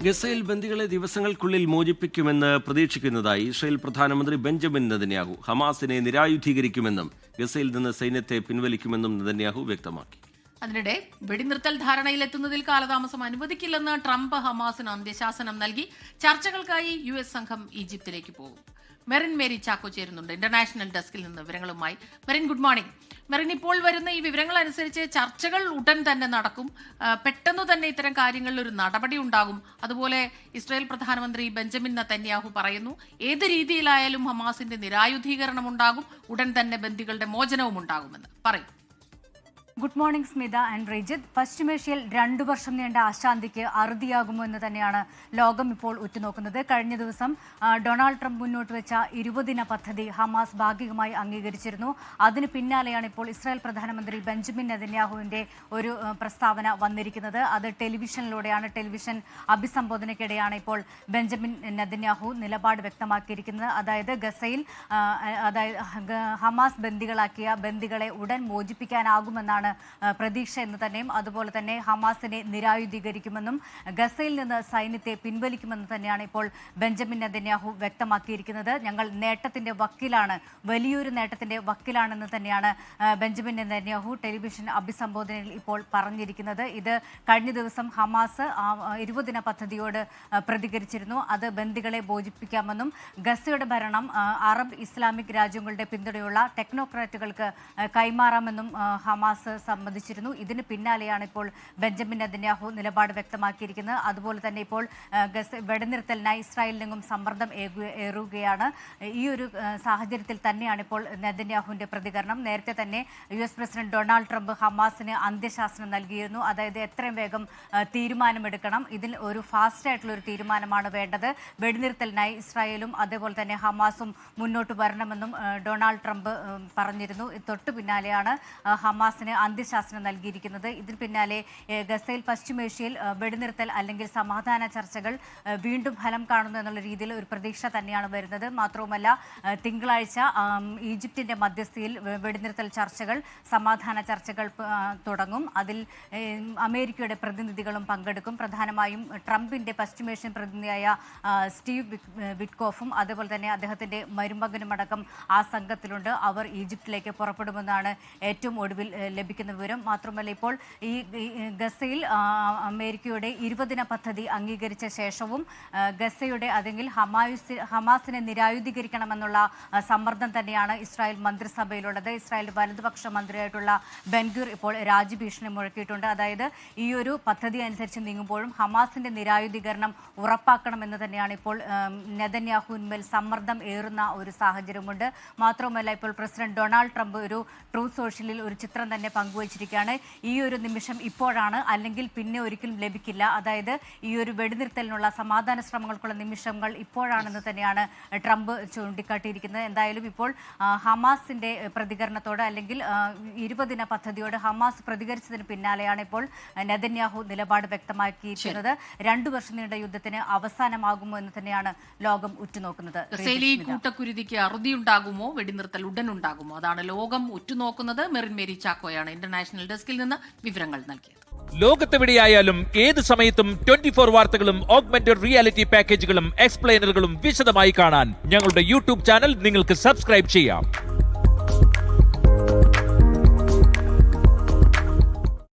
ഗസയിൽ ബന്ദികളെ ദിവസങ്ങൾക്കുള്ളിൽ മോചിപ്പിക്കുമെന്ന് പ്രതീക്ഷിക്കുന്നതായി ഇസ്രായേൽ പ്രധാനമന്ത്രി ബെഞ്ചമിൻ നെതന്യാഹു. ഹമാസിനെ നിരായുധീകരിക്കുമെന്നും ഗസയിൽ നിന്ന് സൈന്യത്തെ പിൻവലിക്കുമെന്നും നെതന്യാഹു വ്യക്തമാക്കി. അതിനിടെ വെടിനിർത്തൽ ധാരണയിലെത്തുന്നതിൽ കാലതാമസം അനുവദിക്കില്ലെന്ന് ട്രംപ് ഹമാസിന് അന്ത്യശാസനം നൽകി. ചർച്ചകൾക്കായി US സംഘം ഈജിപ്തിലേക്ക് പോകും. മെറിൻ മേരി ചാക്കോ ചേരുന്നുണ്ട് ഇന്റർനാഷണൽ ഡെസ്കിൽ നിന്ന് വിവരങ്ങളുമായി. Merin, good morning. മെറിൻ, ഇപ്പോൾ വരുന്ന ഈ വിവരങ്ങൾ അനുസരിച്ച് ചർച്ചകൾ ഉടൻ തന്നെ നടക്കും. പെട്ടെന്ന് തന്നെ ഇത്തരം കാര്യങ്ങളിൽ ഒരു നടപടി ഉണ്ടാകും. അതുപോലെ ഇസ്രായേൽ പ്രധാനമന്ത്രി ബെഞ്ചമിൻ നെതന്യാഹു പറയുന്നു, ഏത് രീതിയിലായാലും ഹമാസിന്റെ നിരായുധീകരണം ഉണ്ടാകും, ഉടൻ തന്നെ ബന്ദികളുടെ മോചനവും ഉണ്ടാകുമെന്ന് പറയും. Good morning Smitha and Rijith. പശ്ചിമേഷ്യയിൽ 2 വർഷം നീണ്ട അശാന്തിക്ക് അറുതിയാകുമോ എന്ന് തന്നെയാണ് ലോകം ഇപ്പോൾ ഉറ്റുനോക്കുന്നത്. കഴിഞ്ഞ ദിവസം ഡൊണാൾഡ് ട്രംപ് മുന്നോട്ട് വെച്ച 20 ദിന പദ്ധതി ഹമാസ് ഭാഗികമായി അംഗീകരിച്ചിരുന്നു. അതിന് പിന്നാലെയാണ് ഇപ്പോൾ ഇസ്രായേൽ പ്രധാനമന്ത്രി ബെഞ്ചമിൻ നെതന്യാഹുവിന്റെ ഒരു പ്രസ്താവന വന്നിരിക്കുന്നത്. അത് ടെലിവിഷനിലൂടെയാണ്. ടെലിവിഷൻ അഭിസംബോധനയ്ക്കിടെയാണ് ഇപ്പോൾ ബെഞ്ചമിൻ നെതന്യാഹു നിലപാട് വ്യക്തമാക്കിയിരിക്കുന്നത്. അതായത് ഗസയിൽ ഹമാസ് ബന്ദികളാക്കിയ ബന്ദികളെ ഉടൻ മോചിപ്പിക്കാനാകുമെന്നാണ് പ്രതീക്ഷ എന്ന് തന്നെയും, അതുപോലെ തന്നെ ഹമാസിനെ നിരായുധീകരിക്കുമെന്നും ഗസയിൽ നിന്ന് സൈന്യത്തെ പിൻവലിക്കുമെന്ന് തന്നെയാണ് ഇപ്പോൾ ബെഞ്ചമിൻ നെതന്യാഹു വ്യക്തമാക്കിയിരിക്കുന്നത്. ഞങ്ങൾ നേട്ടത്തിന്റെ വക്കിലാണ്, വലിയൊരു നേട്ടത്തിന്റെ വക്കിലാണെന്ന് തന്നെയാണ് ബെഞ്ചമിൻ നെതന്യാഹു ടെലിവിഷൻ അഭിസംബോധനയിൽ ഇപ്പോൾ പറഞ്ഞിരിക്കുന്നത്. ഇത് കഴിഞ്ഞ ദിവസം ഹമാസ് 20 ദിന പദ്ധതിയോട് പ്രതികരിച്ചിരുന്നു. അത് ബന്ദികളെ മോചിപ്പിക്കാമെന്നും ഗസയുടെ ഭരണം അറബ് ഇസ്ലാമിക് രാജ്യങ്ങളുടെ പിന്തുണയുള്ള ടെക്നോക്രാറ്റുകൾക്ക് കൈമാറാമെന്നും ഹമാസ് സമ്മതിച്ചിരുന്നു. ഇതിന് പിന്നാലെയാണ് ഇപ്പോൾ ബെഞ്ചമിൻ നെതന്യാഹു നിലപാട് വ്യക്തമാക്കിയിരിക്കുന്നത്. അതുപോലെ തന്നെ ഇപ്പോൾ വെടിനിർത്തലിനായി ഇസ്രായേലിനെങ്ങും സമ്മർദ്ദം ഏറുകയാണ്. ഈ ഒരു സാഹചര്യത്തിൽ തന്നെയാണ് ഇപ്പോൾ നെതന്യാഹുവിന്റെ പ്രതികരണം. നേരത്തെ തന്നെ US പ്രസിഡന്റ് ഡൊണാൾഡ് ട്രംപ് ഹമാസിന് അന്ത്യശാസനം നൽകിയിരുന്നു. അതായത് എത്രയും വേഗം തീരുമാനമെടുക്കണം, ഇതിൽ ഒരു ഫാസ്റ്റ് ആയിട്ടുള്ള ഒരു തീരുമാനമാണ് വേണ്ടത്. വെടിനിർത്തലിനായി ഇസ്രായേലും അതേപോലെ തന്നെ ഹമാസും മുന്നോട്ട് വരണമെന്നും ഡൊണാൾഡ് ട്രംപ് പറഞ്ഞിരുന്നു. തൊട്ടു പിന്നാലെയാണ് ഹമാസിന് അന്ത്യശാസനം നൽകിയിരിക്കുന്നത്. ഇതിന് പിന്നാലെ ഗസയിൽ പശ്ചിമേഷ്യയിൽ വെടിനിർത്തൽ അല്ലെങ്കിൽ സമാധാന ചർച്ചകൾ വീണ്ടും ഫലം കാണുന്നു എന്നുള്ള രീതിയിൽ ഒരു പ്രതീക്ഷ തന്നെയാണ് വരുന്നത്. മാത്രവുമല്ല, തിങ്കളാഴ്ച ഈജിപ്തിന്റെ മധ്യസ്ഥയിൽ വെടിനിർത്തൽ ചർച്ചകൾ, സമാധാന ചർച്ചകൾ തുടങ്ങും. അതിൽ അമേരിക്കയുടെ പ്രതിനിധികളും പങ്കെടുക്കും. പ്രധാനമായും ട്രംപിന്റെ പശ്ചിമേഷ്യൻ പ്രതിനിധിയായ സ്റ്റീവ് വിറ്റ്കോഫും അതേപോലെ തന്നെ അദ്ദേഹത്തിന്റെ മരുമകനുമടക്കം ആ സംഘത്തിലുണ്ട്. അവർ ഈജിപ്തിലേക്ക് പുറപ്പെടുമെന്നാണ് ഏറ്റവും ഒടുവിൽ ലഭിക്കുന്ന വിവരം. മാത്രമല്ല, ഇപ്പോൾ ഈ ഗസയിൽ അമേരിക്കയുടെ 20 ദിന പദ്ധതി അംഗീകരിച്ച ശേഷവും ഗസയുടെ അല്ലെങ്കിൽ ഹമാസിനെ നിരായുധീകരിക്കണമെന്നുള്ള സമ്മർദ്ദം തന്നെയാണ് ഇസ്രായേൽ മന്ത്രിസഭയിലുള്ളത്. ഇസ്രായേൽ വലതുപക്ഷ മന്ത്രിയായിട്ടുള്ള ബെൻഗൂർ ഇപ്പോൾ രാജ്യഭീഷണി മുഴക്കിയിട്ടുണ്ട്. അതായത് ഈ ഒരു പദ്ധതി അനുസരിച്ച് നീങ്ങുമ്പോഴും ഹമാസിന്റെ നിരായുധീകരണം ഉറപ്പാക്കണമെന്ന് തന്നെയാണ് ഇപ്പോൾ നെതന്യാഹുവിന്മേൽ സമ്മർദ്ദം ഏറുന്ന ഒരു സാഹചര്യമുണ്ട്. മാത്രവുമല്ല, ഇപ്പോൾ പ്രസിഡന്റ് ഡൊണാൾഡ് ട്രംപ് ഒരു ട്രൂത്ത് സോഷ്യലിൽ ഒരു ചിത്രം തന്നെ പങ്കുവച്ചിരിക്കുകയാണ്. ഈ ഒരു നിമിഷം ഇപ്പോഴാണ്, അല്ലെങ്കിൽ പിന്നെ ഒരിക്കലും ലഭിക്കില്ല. അതായത് ഈ ഒരു വെടിനിർത്തലിനുള്ള സമാധാന ശ്രമങ്ങൾക്കുള്ള നിമിഷങ്ങൾ ഇപ്പോഴാണെന്ന് തന്നെയാണ് ട്രംപ് ചൂണ്ടിക്കാട്ടിയിരിക്കുന്നത്. എന്തായാലും ഇപ്പോൾ ഹമാസിന്റെ പ്രതികരണത്തോട് അല്ലെങ്കിൽ 20 ദിന പദ്ധതിയോട് ഹമാസ് പ്രതികരിച്ചതിന് പിന്നാലെയാണ് ഇപ്പോൾ നെതന്യാഹു നിലപാട് വ്യക്തമാക്കിയിരിക്കുന്നത്. 2 വർഷം നീണ്ട യുദ്ധത്തിന് അവസാനമാകുമോ എന്ന് തന്നെയാണ് ലോകം ഉറ്റുനോക്കുന്നത്. കൂട്ടക്കുരുതിക്ക് അറുതിയുണ്ടാകുമോ, വെടിനിർത്തൽ ഉടൻ ഉണ്ടാകുമോ, അതാണ് ലോകം ഉറ്റുനോക്കുന്നത്. മെറിൻ മേരി ചാക്കോയാണ് ഇന്റർനാഷണൽ ഡെസ്കിൽ നിന്ന് വിവരങ്ങൾ നൽകിയത്. ലോകത്തെവിടെയായാലും ഏത് സമയത്തും 24 വാർത്തകളും ഓഗ്മെന്റഡ് റിയാലിറ്റി പാക്കേജുകളും എക്സ്പ്ലെയിനറുകളും വിശദമായി കാണാൻ ഞങ്ങളുടെ YouTube ചാനൽ നിങ്ങൾക്ക് സബ്സ്ക്രൈബ് ചെയ്യാം.